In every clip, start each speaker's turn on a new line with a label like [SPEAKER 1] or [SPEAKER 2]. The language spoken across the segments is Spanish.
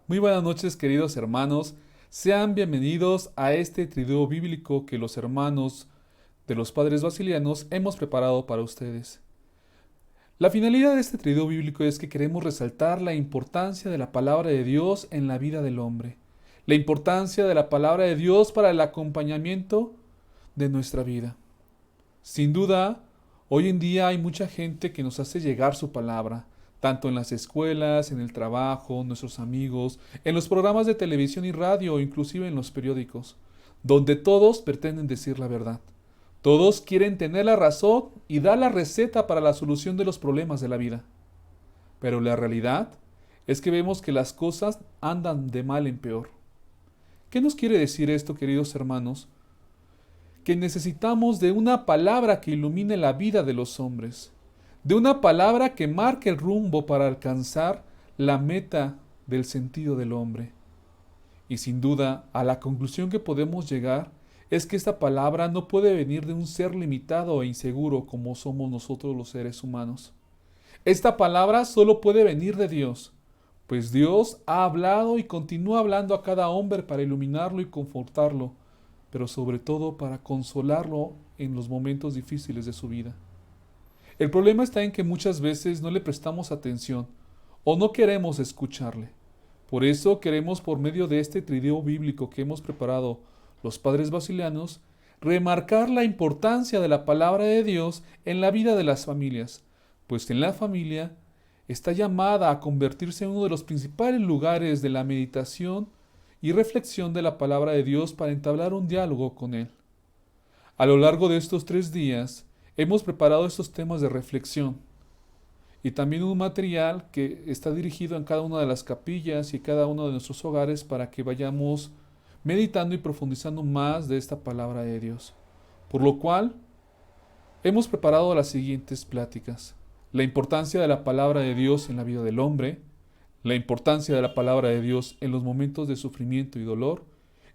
[SPEAKER 1] Muy buenas noches, queridos hermanos. Sean bienvenidos a este triduo bíblico que los hermanos de los padres basilianos hemos preparado para ustedes. La finalidad de este triduo bíblico es que queremos resaltar la importancia de la palabra de Dios en la vida del hombre, la importancia de la palabra de Dios para el acompañamiento de nuestra vida. Sin duda, hoy en día hay mucha gente que nos hace llegar su palabra, tanto en las escuelas, en el trabajo, nuestros amigos, en los programas de televisión y radio o inclusive en los periódicos, donde todos pretenden decir la verdad. Todos quieren tener la razón y dar la receta para la solución de los problemas de la vida. Pero la realidad es que vemos que las cosas andan de mal en peor. ¿Qué nos quiere decir esto, queridos hermanos? Que necesitamos de una palabra que ilumine la vida de los hombres, de una palabra que marque el rumbo para alcanzar la meta del sentido del hombre. Y sin duda, a la conclusión que podemos llegar es que esta palabra no puede venir de un ser limitado e inseguro como somos nosotros los seres humanos. Esta palabra solo puede venir de Dios, pues Dios ha hablado y continúa hablando a cada hombre para iluminarlo y confortarlo, pero sobre todo para consolarlo en los momentos difíciles de su vida. El problema está en que muchas veces no le prestamos atención o no queremos escucharle. Por eso queremos, por medio de este triduo bíblico que hemos preparado los padres basilianos, remarcar la importancia de la palabra de Dios en la vida de las familias, pues en la familia está llamada a convertirse en uno de los principales lugares de la meditación y reflexión de la palabra de Dios para entablar un diálogo con Él. A lo largo de estos 3 días hemos preparado estos temas de reflexión y también un material que está dirigido en cada una de las capillas y cada uno de nuestros hogares para que vayamos meditando y profundizando más de esta palabra de Dios. Por lo cual, hemos preparado las siguientes pláticas: la importancia de la palabra de Dios en la vida del hombre, la importancia de la palabra de Dios en los momentos de sufrimiento y dolor,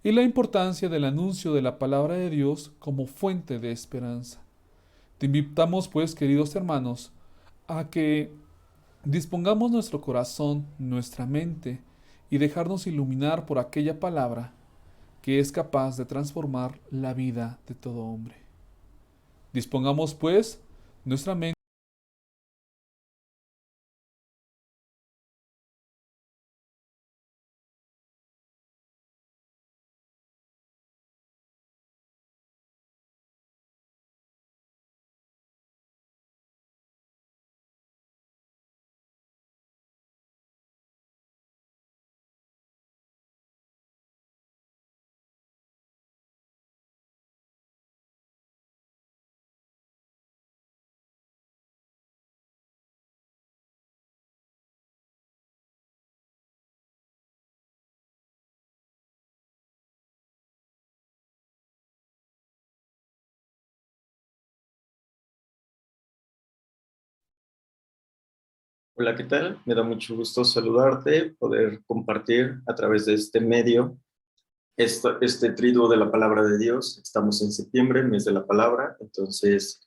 [SPEAKER 1] y la importancia del anuncio de la palabra de Dios como fuente de esperanza. Te invitamos, pues, queridos hermanos, a que dispongamos nuestro corazón, nuestra mente, y dejarnos iluminar por aquella palabra que es capaz de transformar la vida de todo hombre. Dispongamos, pues, nuestra mente.
[SPEAKER 2] Hola, ¿qué tal? Me da mucho gusto saludarte, poder compartir a través de este medio este triduo de la palabra de Dios. Estamos en septiembre, mes de la palabra, entonces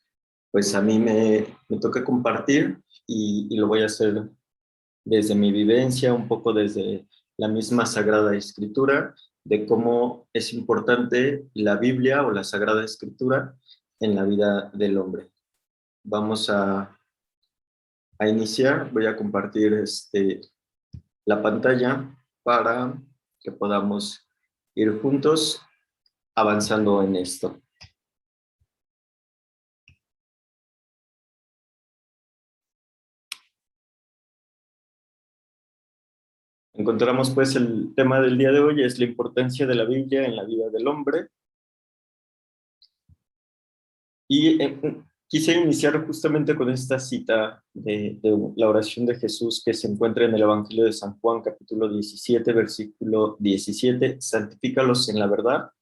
[SPEAKER 2] pues a mí me toca compartir y lo voy a hacer desde mi vivencia, un poco desde la misma Sagrada Escritura, de cómo es importante la Biblia o la Sagrada Escritura en la vida del hombre. Vamos a iniciar. Voy a compartir la pantalla para que podamos ir juntos avanzando en esto. Encontramos pues el tema del día de hoy es la importancia de la Biblia en la vida del hombre. Y quise iniciar justamente con esta cita de la oración de Jesús que se encuentra en el Evangelio de San Juan, capítulo 17, versículo 17. Santifícalos en la verdad,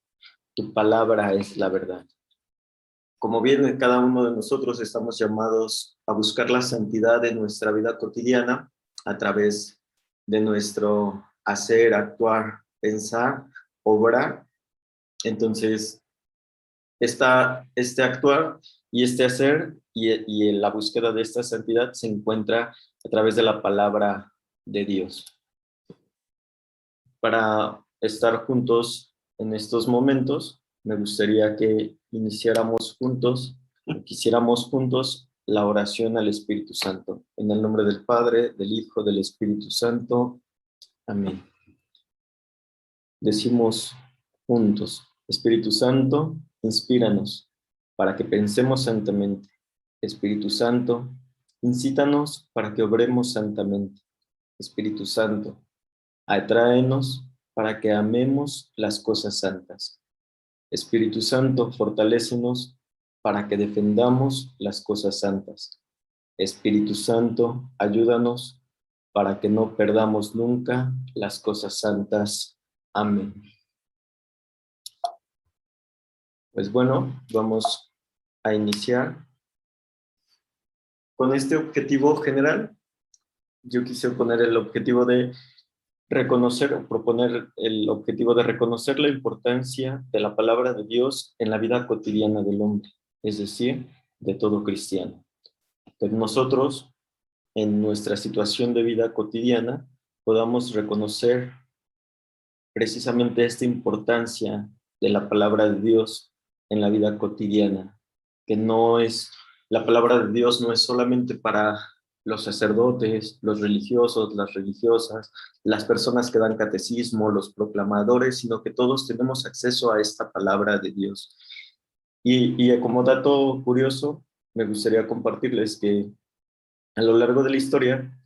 [SPEAKER 2] tu palabra es la verdad. Como bien cada uno de nosotros estamos llamados a buscar la santidad en nuestra vida cotidiana a través de nuestro hacer, actuar, pensar, obrar. Entonces, este actuar y este hacer y la búsqueda de esta santidad se encuentra a través de la palabra de Dios. Para estar juntos en estos momentos, me gustaría que iniciáramos juntos, quisiéramos juntos la oración al Espíritu Santo. En el nombre del Padre, del Hijo, del Espíritu Santo. Amén. Decimos juntos: Espíritu Santo, inspíranos para que pensemos santamente. Espíritu Santo, incítanos para que obremos santamente. Espíritu Santo, atráenos para que amemos las cosas santas. Espíritu Santo, fortalécenos para que defendamos las cosas santas. Espíritu Santo, ayúdanos para que no perdamos nunca las cosas santas. Amén. Pues bueno, vamos a iniciar con este objetivo general. Yo quise poner el objetivo de reconocer o proponer el objetivo de reconocer la importancia de la palabra de Dios en la vida cotidiana del hombre, es decir, de todo cristiano. Que nosotros, en nuestra situación de vida cotidiana, podamos reconocer precisamente esta importancia de la palabra de Dios en la vida cotidiana, que no es, la palabra de Dios no es solamente para los sacerdotes, los religiosos, las religiosas, las personas que dan catecismo, los proclamadores, sino que todos tenemos acceso a esta palabra de Dios. Y como dato curioso, me gustaría compartirles que a lo largo de la historia,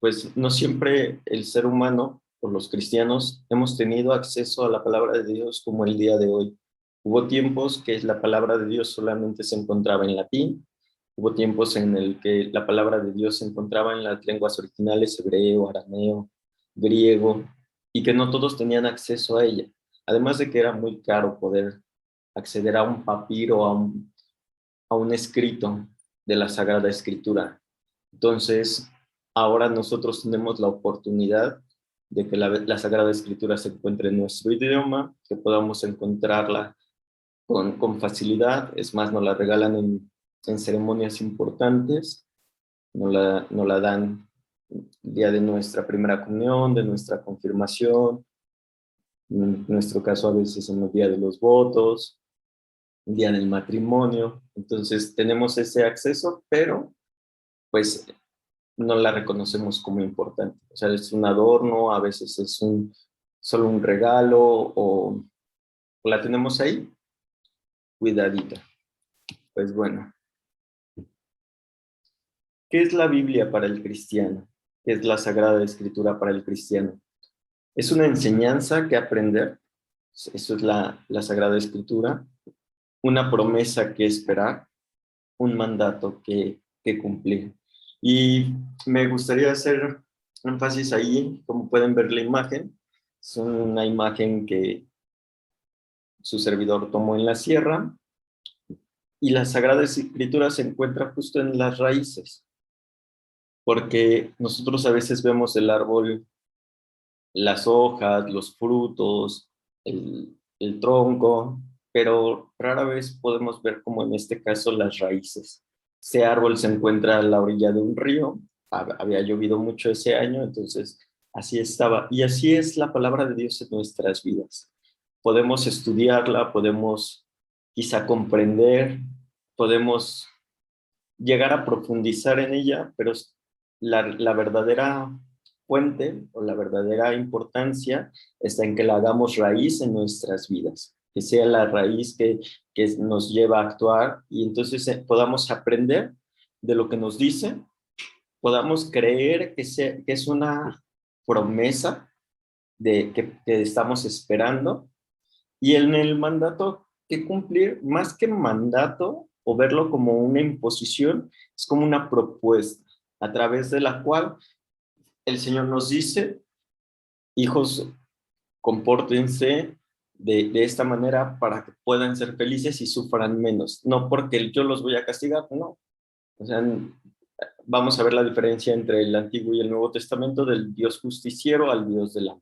[SPEAKER 2] pues no siempre el ser humano o los cristianos hemos tenido acceso a la palabra de Dios como el día de hoy. Hubo tiempos que la palabra de Dios solamente se encontraba en latín, hubo tiempos en el que la palabra de Dios se encontraba en las lenguas originales, hebreo, arameo, griego, y que no todos tenían acceso a ella. Además de que era muy caro poder acceder a un papiro, a un escrito de la Sagrada Escritura. Entonces, ahora nosotros tenemos la oportunidad de que la Sagrada Escritura se encuentre en nuestro idioma, que podamos encontrarla con facilidad. Es más, nos la regalan en ceremonias importantes, nos la dan el día de nuestra primera comunión, de nuestra confirmación, en nuestro caso a veces en el día de los votos, el día del matrimonio. Entonces tenemos ese acceso, pero pues no la reconocemos como importante. O sea, es un adorno, a veces es solo un regalo o la tenemos ahí, cuidadita. Pues bueno, ¿qué es la Biblia para el cristiano? ¿Qué es la Sagrada Escritura para el cristiano? Es una enseñanza que aprender, eso es la Sagrada Escritura, una promesa que esperar, un mandato que cumplir. Y me gustaría hacer énfasis ahí, como pueden ver la imagen, es una imagen que su servidor tomó en la sierra, y la Sagrada Escritura se encuentra justo en las raíces, porque nosotros a veces vemos el árbol, las hojas, los frutos, el tronco, pero rara vez podemos ver, como en este caso, las raíces. Ese árbol se encuentra a la orilla de un río, había llovido mucho ese año, entonces así estaba. Y así es la palabra de Dios en nuestras vidas. Podemos estudiarla, podemos quizá comprender, podemos llegar a profundizar en ella, pero la verdadera fuente o la verdadera importancia está en que la hagamos raíz en nuestras vidas, que sea la raíz que nos lleva a actuar y entonces podamos aprender de lo que nos dice, podamos creer que es una promesa que estamos esperando, y en el mandato que cumplir, más que mandato o verlo como una imposición, es como una propuesta a través de la cual el Señor nos dice: hijos, compórtense de esta manera para que puedan ser felices y sufran menos. No porque yo los voy a castigar, no. O sea, vamos a ver la diferencia entre el Antiguo y el Nuevo Testamento, del Dios justiciero al Dios del amor.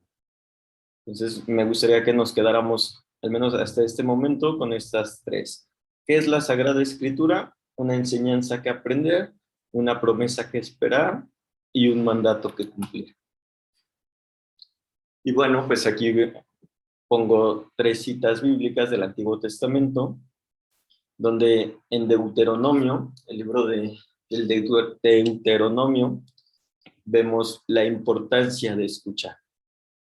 [SPEAKER 2] Entonces, me gustaría que nos quedáramos, al menos hasta este momento, con estas tres. ¿Qué es la Sagrada Escritura? Una enseñanza que aprender, una promesa que esperar y un mandato que cumplir. Y bueno, pues aquí pongo tres citas bíblicas del Antiguo Testamento, donde en Deuteronomio, el libro del Deuteronomio, vemos la importancia de escuchar.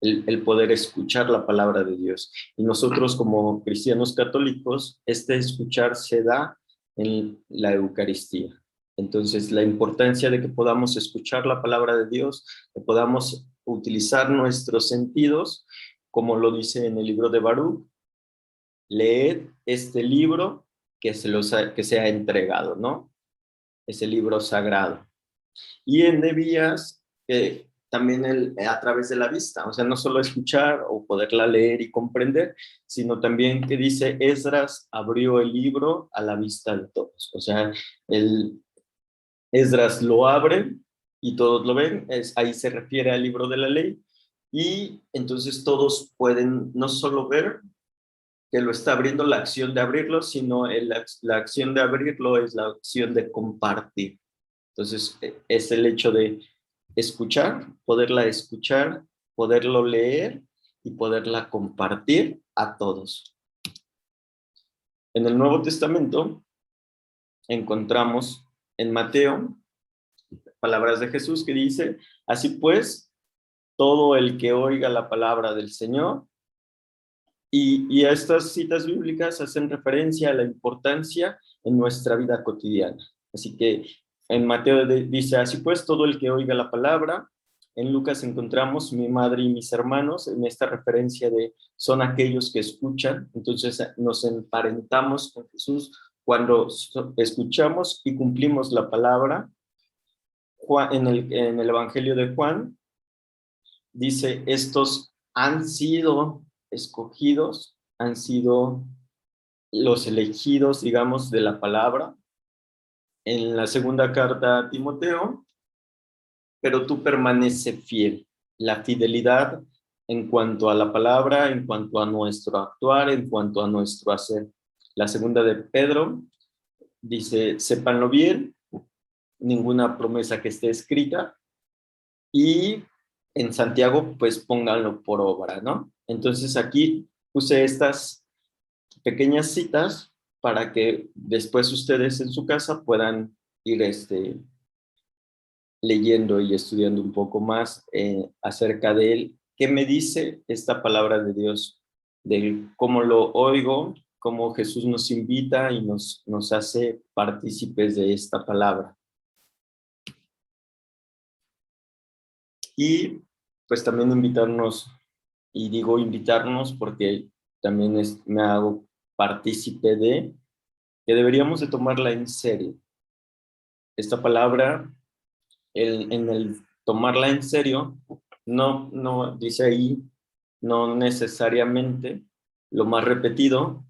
[SPEAKER 2] El poder escuchar la palabra de Dios. Y nosotros como cristianos católicos, este escuchar se da en la Eucaristía. Entonces, la importancia de que podamos escuchar la palabra de Dios, que podamos utilizar nuestros sentidos, como lo dice en el libro de Baruch: leed este libro que se ha entregado, ¿no? Ese libro sagrado. Y en Nevías, también a través de la vista, o sea, no solo escuchar o poderla leer y comprender, sino también que dice: Esdras abrió el libro a la vista de todos. O sea, Esdras lo abre y todos lo ven, ahí se refiere al libro de la ley, y entonces todos pueden no solo ver que lo está abriendo, la acción de abrirlo, sino la acción de abrirlo es la acción de compartir. Entonces, es el hecho de escuchar, poderlo leer y poderla compartir a todos. En el Nuevo Testamento encontramos en Mateo palabras de Jesús que dice: así pues, todo el que oiga la palabra del Señor. Y a estas citas bíblicas hacen referencia a la importancia en nuestra vida cotidiana. Así que en Mateo dice: así pues, todo el que oiga la palabra. En Lucas encontramos mi madre y mis hermanos, en esta referencia de son aquellos que escuchan. Entonces nos emparentamos con Jesús cuando escuchamos y cumplimos la palabra. En el Evangelio de Juan dice: estos han sido escogidos, han sido los elegidos, digamos, de la palabra. En la segunda carta a Timoteo: pero tú permanece fiel. La fidelidad en cuanto a la palabra, en cuanto a nuestro actuar, en cuanto a nuestro hacer. La segunda de Pedro dice: sépanlo bien, ninguna promesa que esté escrita. Y en Santiago, pues pónganlo por obra, ¿no? Entonces aquí puse estas pequeñas citas para que después ustedes en su casa puedan ir leyendo y estudiando un poco más acerca de él. ¿Qué me dice esta palabra de Dios? De cómo lo oigo, cómo Jesús nos invita y nos hace partícipes de esta palabra. Y pues también invitarnos, y digo invitarnos porque también me hago partícipe de que deberíamos de tomarla en serio. Esta palabra, en el tomarla en serio, no dice ahí, no necesariamente lo más repetido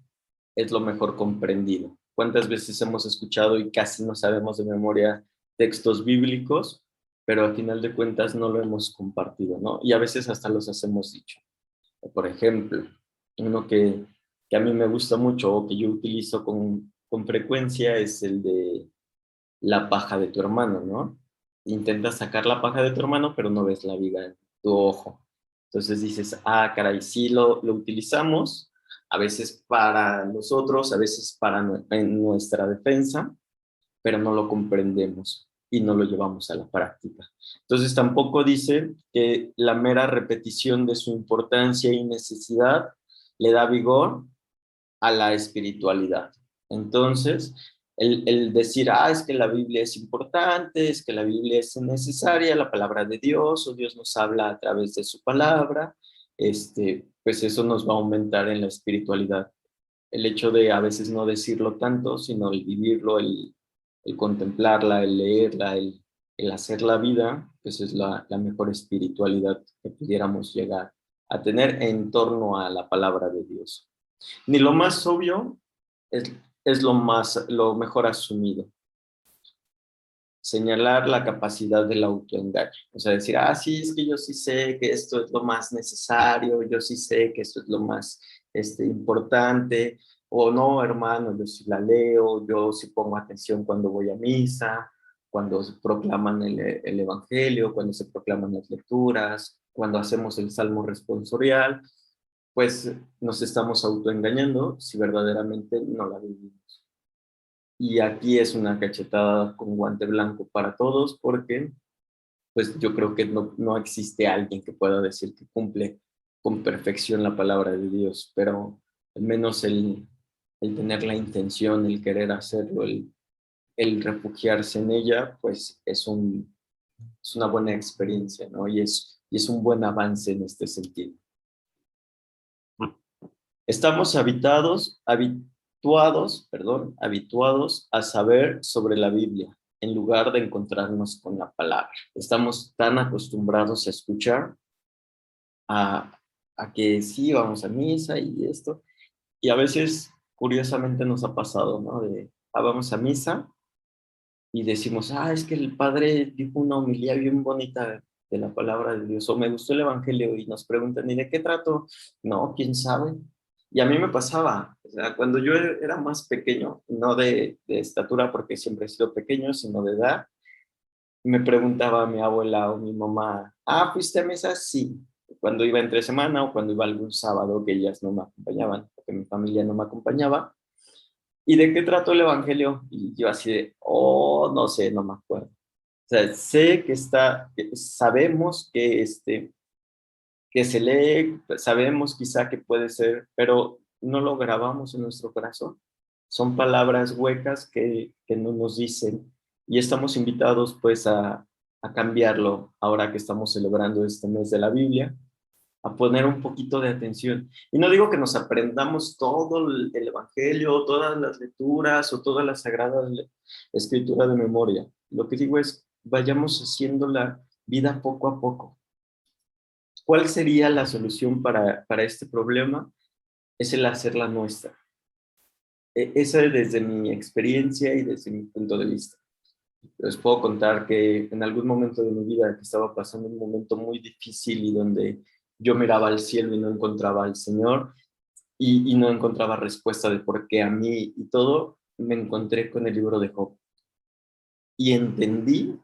[SPEAKER 2] es lo mejor comprendido. ¿Cuántas veces hemos escuchado y casi no sabemos de memoria textos bíblicos, pero al final de cuentas no lo hemos compartido, ¿no? Y a veces hasta los hacemos dicho. Por ejemplo, uno que a mí me gusta mucho o que yo utilizo con frecuencia es el de la paja de tu hermano, ¿no? Intentas sacar la paja de tu hermano, pero no ves la viga en tu ojo. Entonces dices: ah, caray, sí lo utilizamos, a veces para nosotros, a veces en nuestra defensa, pero no lo comprendemos y no lo llevamos a la práctica. Entonces tampoco dice que la mera repetición de su importancia y necesidad le da vigor a la espiritualidad. Entonces, el decir: ah, es que la Biblia es importante, es que la Biblia es necesaria, la palabra de Dios, o Dios nos habla a través de su palabra, pues eso nos va a aumentar en la espiritualidad. El hecho de a veces no decirlo tanto, sino el vivirlo, el contemplarla, el leerla, el hacer la vida, pues es la mejor espiritualidad que pudiéramos llegar a tener en torno a la palabra de Dios. Ni lo más obvio es lo mejor asumido. Señalar la capacidad del autoengaño. O sea, decir, sí, es que yo sí sé que esto es lo más necesario, yo sí sé que esto es lo más importante, o no, hermano, yo sí la leo, yo sí pongo atención cuando voy a misa, cuando se proclaman el evangelio, cuando se proclaman las lecturas, cuando hacemos el salmo responsorial, pues nos estamos autoengañando si verdaderamente no la vivimos. Y aquí es una cachetada con guante blanco para todos, porque pues yo creo que no existe alguien que pueda decir que cumple con perfección la palabra de Dios, pero al menos el tener la intención, el querer hacerlo, el refugiarse en ella, pues es una buena experiencia, ¿no? Y es un buen avance en este sentido. Estamos habituados a saber sobre la Biblia, en lugar de encontrarnos con la palabra. Estamos tan acostumbrados a escuchar, a, a que sí, vamos a misa y esto, y a veces, curiosamente, nos ha pasado, ¿no? Vamos a misa y decimos, es que el padre dijo una homilía bien bonita de la palabra de Dios, o me gustó el evangelio, y nos preguntan, ¿y de qué trato? No, quién sabe. Y a mí me pasaba, o sea, cuando yo era más pequeño, no de estatura porque siempre he sido pequeño, sino de edad, me preguntaba mi abuela o mi mamá, ¿fuiste a misa? Sí. Cuando iba entre semana o cuando iba algún sábado que ellas no me acompañaban, porque mi familia no me acompañaba. ¿Y de qué trató el evangelio? Y yo así no sé, no me acuerdo. O sea, sé que sabemos que se lee, sabemos quizá que puede ser, pero no lo grabamos en nuestro corazón. Son palabras huecas que no nos dicen, y estamos invitados pues a cambiarlo ahora que estamos celebrando este mes de la Biblia, a poner un poquito de atención. Y no digo que nos aprendamos todo el Evangelio, todas las lecturas o toda la Sagrada Escritura de memoria. Lo que digo es, vayamos haciendo la vida poco a poco. ¿Cuál sería la solución para este problema? Es el hacerla nuestra. Esa es desde mi experiencia y desde mi punto de vista. Les puedo contar que en algún momento de mi vida que estaba pasando un momento muy difícil y donde yo miraba al cielo y no encontraba al Señor y no encontraba respuesta de por qué a mí y todo, me encontré con el libro de Job. Y entendí,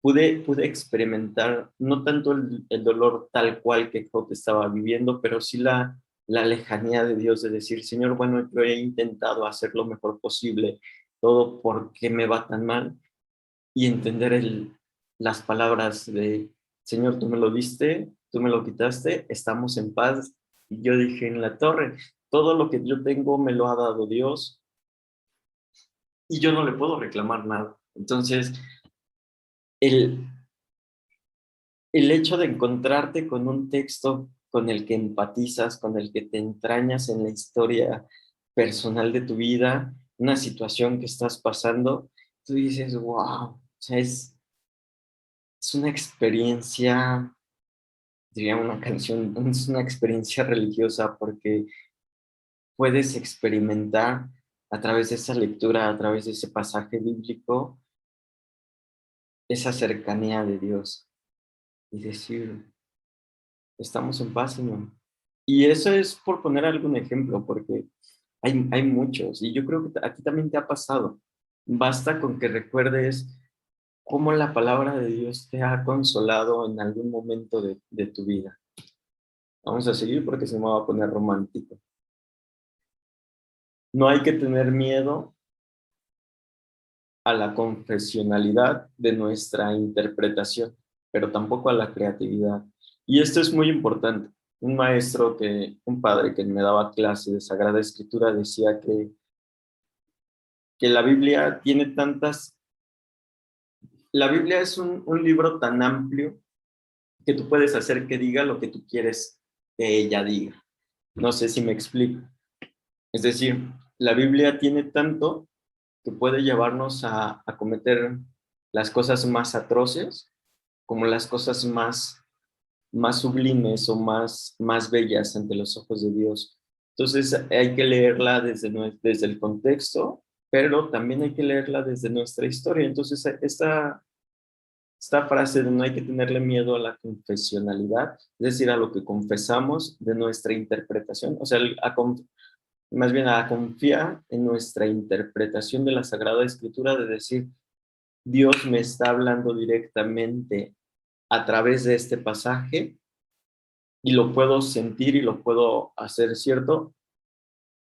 [SPEAKER 2] pude experimentar no tanto el dolor tal cual que Job estaba viviendo, pero sí la lejanía de Dios, de decir, Señor, bueno, yo he intentado hacer lo mejor posible, todo, ¿por qué me va tan mal? Y entender las palabras de, Señor, tú me lo diste, tú me lo quitaste, estamos en paz. Y yo dije, en la torre, todo lo que yo tengo me lo ha dado Dios y yo no le puedo reclamar nada. Entonces, el, el hecho de encontrarte con un texto con el que empatizas, con el que te entrañas en la historia personal de tu vida, una situación que estás pasando, tú dices, wow, o sea, es una experiencia, diría una canción, es una experiencia religiosa porque puedes experimentar a través de esa lectura, a través de ese pasaje bíblico, esa cercanía de Dios y decir, estamos en paz, Señor. Y eso es por poner algún ejemplo, porque hay muchos, y yo creo que a ti también te ha pasado. Basta con que recuerdes cómo la palabra de Dios te ha consolado en algún momento de tu vida. Vamos a seguir porque se me va a poner romántico. No hay que tener miedo a la confesionalidad de nuestra interpretación, pero tampoco a la creatividad. Y esto es muy importante. Un padre que me daba clase de Sagrada Escritura decía que la Biblia es un libro tan amplio que tú puedes hacer que diga lo que tú quieres que ella diga. No sé si me explico. Es decir, la Biblia tiene tanto que puede llevarnos a cometer las cosas más atroces como las cosas más sublimes o más bellas ante los ojos de Dios. Entonces hay que leerla desde el contexto, pero también hay que leerla desde nuestra historia. Entonces esta frase de no hay que tenerle miedo a la confesionalidad, es decir, a lo que confesamos de nuestra interpretación, o sea, más bien a confiar en nuestra interpretación de la Sagrada Escritura, de decir, Dios me está hablando directamente a través de este pasaje y lo puedo sentir y lo puedo hacer cierto,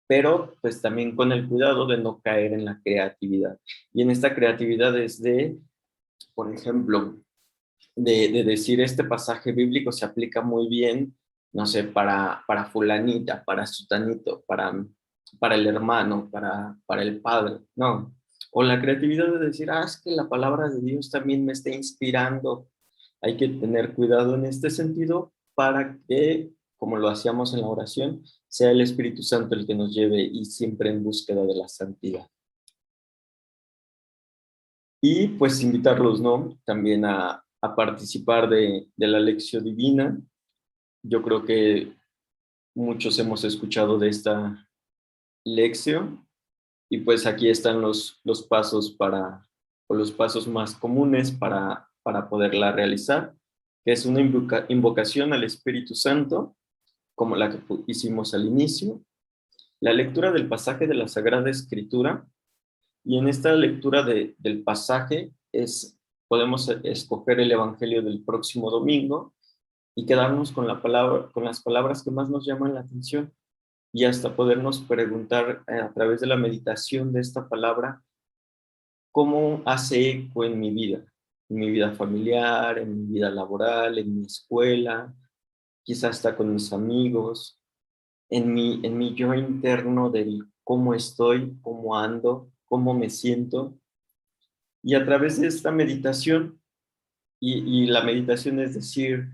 [SPEAKER 2] pero pues también con el cuidado de no caer en la creatividad. Y en esta creatividad es de, por ejemplo, de decir este pasaje bíblico se aplica muy bien, no sé, para fulanita, para sutanito, para el hermano, para el padre, no. O la creatividad de decir, es que la palabra de Dios también me está inspirando. Hay que tener cuidado en este sentido para que, como lo hacíamos en la oración, sea el Espíritu Santo el que nos lleve y siempre en búsqueda de la santidad. Y pues invitarlos, ¿no? También a participar de la lección divina. Yo creo que muchos hemos escuchado de esta lección y pues aquí están los pasos o los pasos más comunes para poderla realizar, que es una invocación al Espíritu Santo, como la que hicimos al inicio, la lectura del pasaje de la Sagrada Escritura. Y en esta lectura del pasaje podemos escoger el Evangelio del próximo domingo y quedarnos con con las palabras que más nos llaman la atención y hasta podernos preguntar a través de la meditación de esta palabra, ¿cómo hace eco en mi vida familiar, en mi vida laboral, en mi escuela, quizás hasta con mis amigos, en mi yo interno del cómo estoy, cómo ando, cómo me siento? Y a través de esta meditación, y la meditación es decir,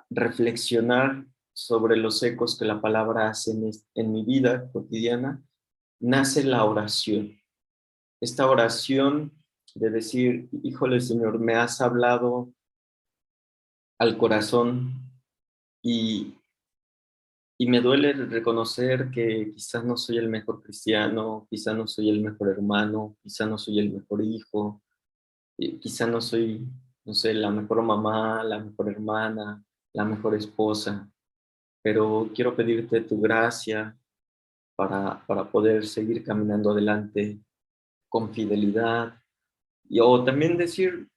[SPEAKER 2] reflexionar sobre los ecos que la palabra hace en mi vida cotidiana, nace la oración. Esta oración de decir, híjole Señor, me has hablado al corazón y, y me duele reconocer que quizás no soy el mejor cristiano, quizás no soy el mejor hermano, quizás no soy el mejor hijo, quizá no soy, no sé, la mejor mamá, la mejor hermana, la mejor esposa, pero quiero pedirte tu gracia para poder seguir caminando adelante con fidelidad. O también decir,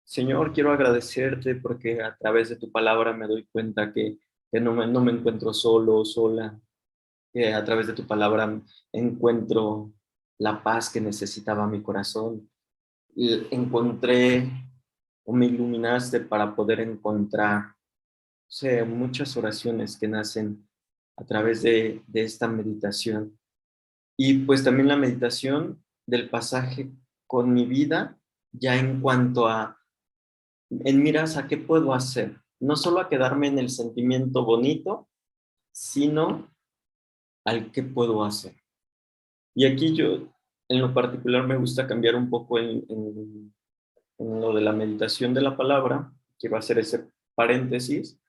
[SPEAKER 2] Señor, quiero agradecerte porque a través de tu palabra me doy cuenta que no me encuentro solo o sola, que a través de tu palabra encuentro la paz que necesitaba mi corazón. Y encontré o me iluminaste para poder encontrar, o sea, muchas oraciones que nacen a través de esta meditación. Y pues también la meditación del pasaje con mi vida, ya en cuanto en miras a qué puedo hacer, no solo a quedarme en el sentimiento bonito, sino al qué puedo hacer. Y aquí yo, en lo particular, me gusta cambiar un poco en lo de la meditación de la palabra, quiero hacer ese paréntesis,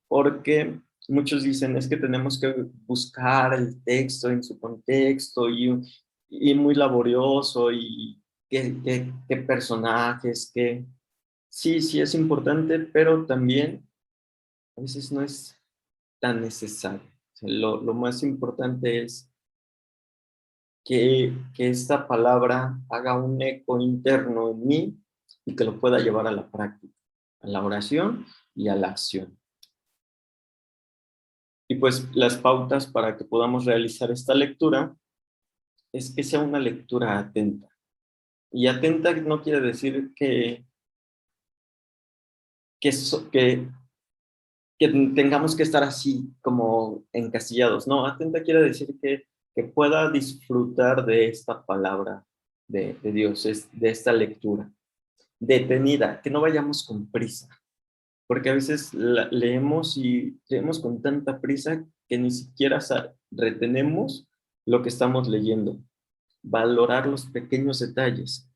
[SPEAKER 2] porque muchos dicen es que tenemos que buscar el texto en su contexto y muy laborioso y qué personajes, qué... Sí, sí es importante, pero también a veces no es tan necesario. O sea, lo más importante es que esta palabra haga un eco interno en mí y que lo pueda llevar a la práctica, a la oración y a la acción. Y pues las pautas para que podamos realizar esta lectura es que sea una lectura atenta. Y atenta no quiere decir que, so- que tengamos que estar así como encasillados. No, atenta quiere decir que pueda disfrutar de esta palabra de Dios, de esta lectura. Detenida, que no vayamos con prisa. porque a veces leemos y leemos con tanta prisa que ni siquiera retenemos lo que estamos leyendo. Valorar los pequeños detalles.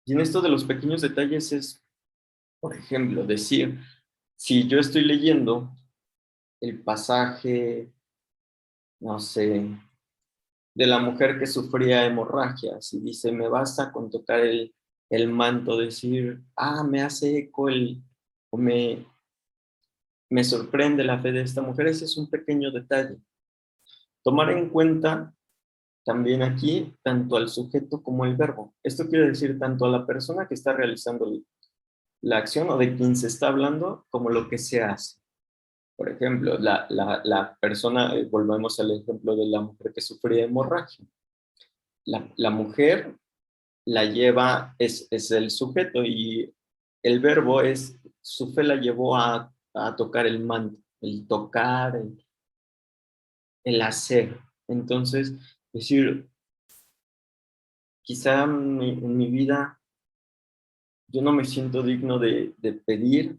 [SPEAKER 2] Y en esto de los pequeños detalles es, por ejemplo, decir, si yo estoy leyendo el pasaje, no sé, de la mujer que sufría hemorragias y dice, me basta con tocar el manto, decir, me hace eco o me sorprende la fe de esta mujer, ese es un pequeño detalle. Tomar en cuenta también aquí tanto al sujeto como al verbo. Esto quiere decir tanto a la persona que está realizando la acción o de quien se está hablando como lo que se hace. Por ejemplo, la persona, volvemos al ejemplo de la mujer que sufría hemorragia. La mujer la lleva, es el sujeto y el verbo es, su fe la llevó a tocar el manto, el tocar, el hacer. Entonces, decir, quizá en mi vida yo no me siento digno de pedir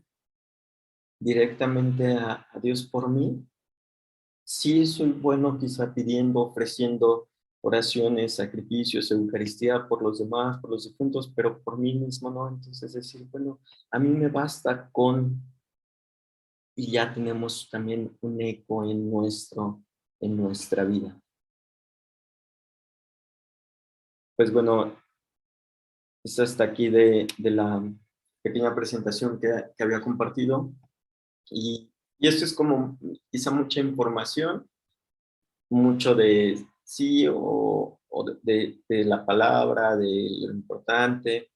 [SPEAKER 2] directamente a Dios por mí. Sí soy bueno quizá pidiendo, ofreciendo oraciones, sacrificios, Eucaristía por los demás, por los difuntos, pero por mí mismo no. Entonces decir, bueno, a mí me basta con, y ya tenemos también un eco en nuestra vida. Pues bueno, es hasta aquí de la pequeña presentación que había compartido. Y esto es como quizá mucha información, mucho de sí o de la palabra, de lo importante,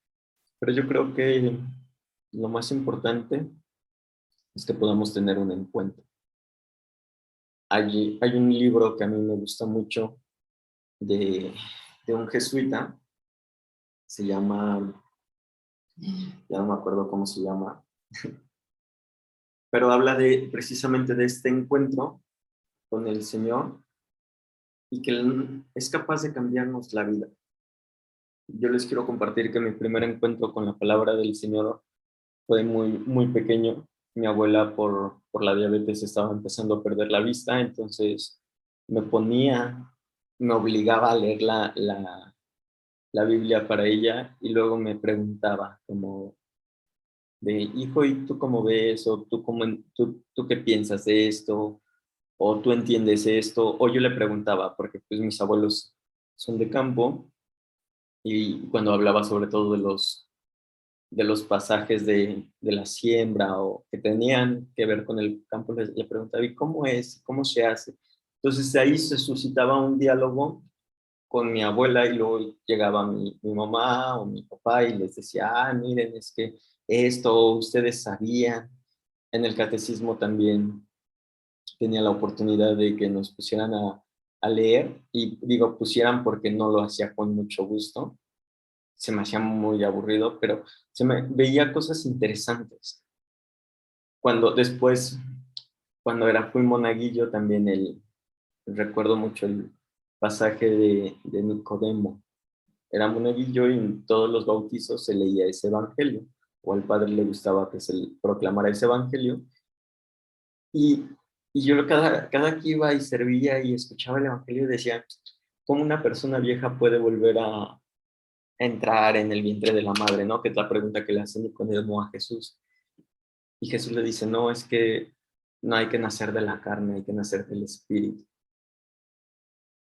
[SPEAKER 2] pero yo creo que lo más importante es que podamos tener un encuentro. Hay un libro que a mí me gusta mucho de, de un jesuita, se llama, ya no me acuerdo cómo se llama, pero habla precisamente de este encuentro con el Señor y que Él es capaz de cambiarnos la vida. Yo les quiero compartir que mi primer encuentro con la palabra del Señor fue muy, muy pequeño. Mi abuela por la diabetes estaba empezando a perder la vista, entonces me ponía, me obligaba a leer la Biblia para ella y luego me preguntaba como de, hijo, ¿y tú cómo ves? ¿O tú qué piensas de esto? ¿O tú entiendes esto? O yo le preguntaba, porque pues mis abuelos son de campo y cuando hablaba sobre todo de los pasajes de la siembra o que tenían que ver con el campo, le preguntaba, ¿y cómo es? ¿Cómo se hace? Entonces ahí se suscitaba un diálogo con mi abuela y luego llegaba mi mamá o mi papá y les decía, miren, es que esto ustedes sabían. En el catecismo también tenía la oportunidad de que nos pusieran a leer y digo pusieran porque no lo hacía con mucho gusto, se me hacía muy aburrido, pero veía cosas interesantes. Cuando después, fui monaguillo, también recuerdo mucho el pasaje de Nicodemo. Era monaguillo y en todos los bautizos se leía ese evangelio, o al padre le gustaba que se proclamara ese evangelio. Y, y yo cada que iba y servía y escuchaba el evangelio decía, ¿cómo una persona vieja puede volver a entrar en el vientre de la madre, ¿no? Que es la pregunta que le hace Nicodemo a Jesús. Y Jesús le dice, no, es que no hay que nacer de la carne, hay que nacer del espíritu.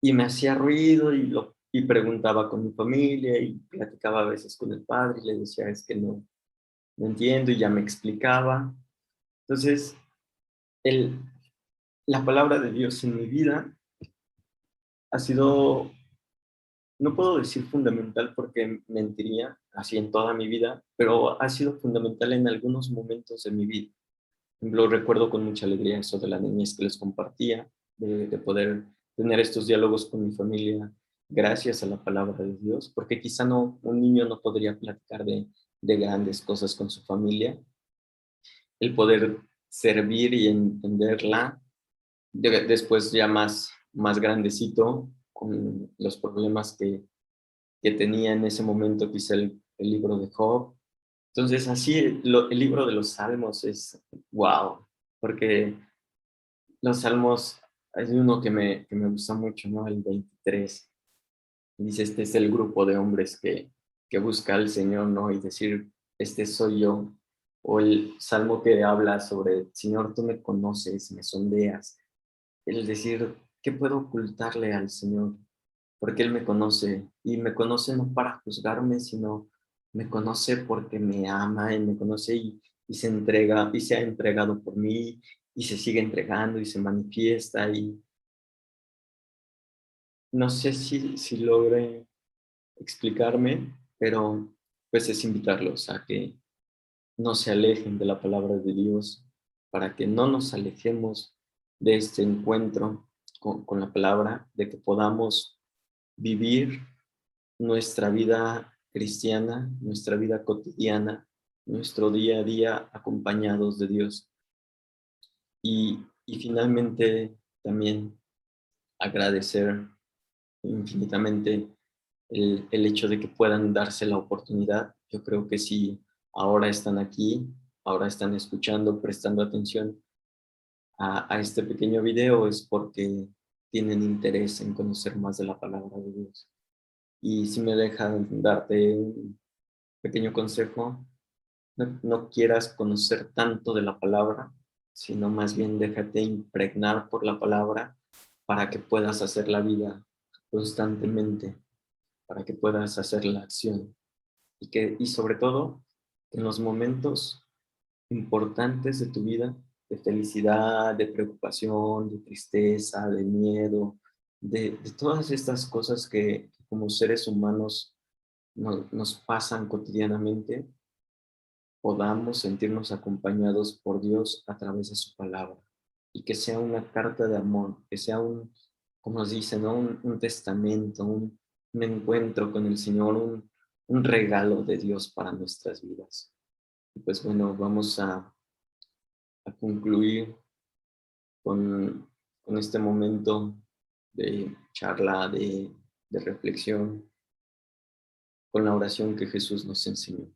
[SPEAKER 2] Y me hacía ruido y preguntaba con mi familia y platicaba a veces con el padre y le decía, es que no entiendo y ya me explicaba. Entonces, el, la palabra de Dios en mi vida ha sido, no puedo decir fundamental porque mentiría así en toda mi vida, pero ha sido fundamental en algunos momentos de mi vida. Lo recuerdo con mucha alegría eso de la niñez que les compartía, de poder tener estos diálogos con mi familia gracias a la palabra de Dios, porque quizá no, un niño no podría platicar de grandes cosas con su familia, el poder servir y entenderla, después ya más grandecito, con los problemas que tenía en ese momento, quizá el libro de Job, Entonces, así el libro de los Salmos es wow, porque los Salmos, hay uno que me gusta mucho, ¿no? El 23. Dice, este es el grupo de hombres que busca al Señor, ¿no? Y decir, este soy yo. O el salmo que habla sobre, Señor, tú me conoces, me sondeas. El decir, ¿qué puedo ocultarle al Señor? Porque Él me conoce. Y me conoce no para juzgarme, sino me conoce porque me ama, Él me conoce y se entrega, y se ha entregado por mí, y se sigue entregando, y se manifiesta. Y no sé si logre explicarme, pero pues es invitarlos a que no se alejen de la palabra de Dios, para que no nos alejemos de este encuentro con la palabra, de que podamos vivir nuestra vida cristiana, nuestra vida cotidiana, nuestro día a día acompañados de Dios. Y finalmente también agradecer infinitamente el hecho de que puedan darse la oportunidad. Yo creo que si ahora están aquí, ahora están escuchando, prestando atención a este pequeño video, es porque tienen interés en conocer más de la palabra de Dios. Y si me dejan darte un pequeño consejo, no quieras conocer tanto de la palabra, sino más bien déjate impregnar por la palabra para que puedas hacer la vida constantemente, para que puedas hacer la acción y sobre todo en los momentos importantes de tu vida, de felicidad, de preocupación, de tristeza, de miedo, de todas estas cosas que como seres humanos nos pasan cotidianamente, podamos sentirnos acompañados por Dios a través de su palabra y que sea una carta de amor, que sea como nos dicen, ¿no? Un testamento, un encuentro con el Señor, un regalo de Dios para nuestras vidas. Y pues bueno, vamos a concluir con este momento de charla, de reflexión, con la oración que Jesús nos enseñó.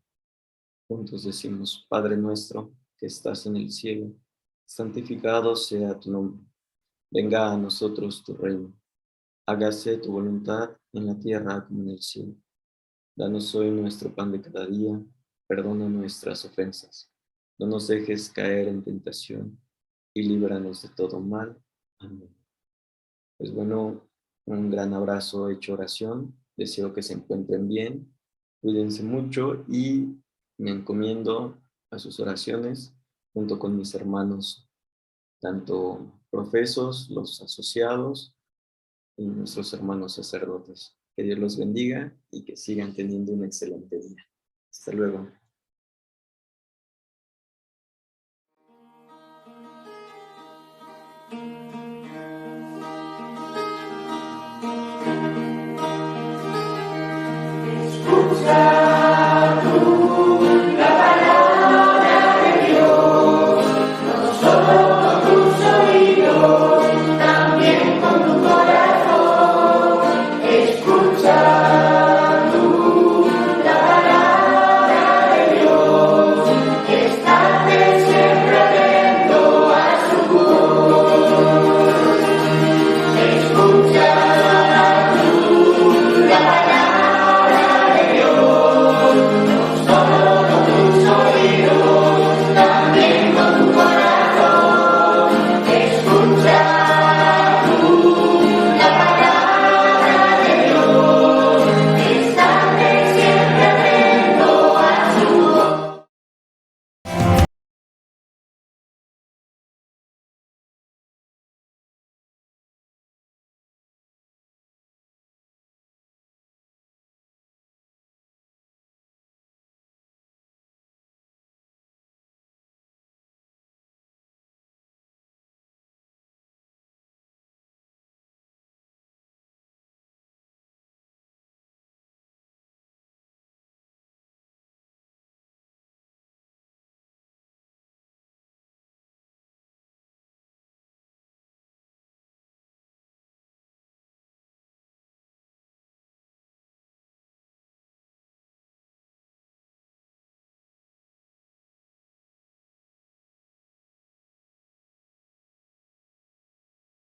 [SPEAKER 2] Juntos decimos, Padre nuestro que estás en el cielo, santificado sea tu nombre. Venga a nosotros tu reino. Hágase tu voluntad en la tierra como en el cielo. Danos hoy nuestro pan de cada día. Perdona nuestras ofensas. No nos dejes caer en tentación y líbranos de todo mal. Amén. Pues bueno, un gran abrazo hecho oración. Deseo que se encuentren bien. Cuídense mucho y me encomiendo a sus oraciones junto con mis hermanos, tanto profesos, los asociados y nuestros hermanos sacerdotes. Que Dios los bendiga y que sigan teniendo un excelente día. Hasta luego.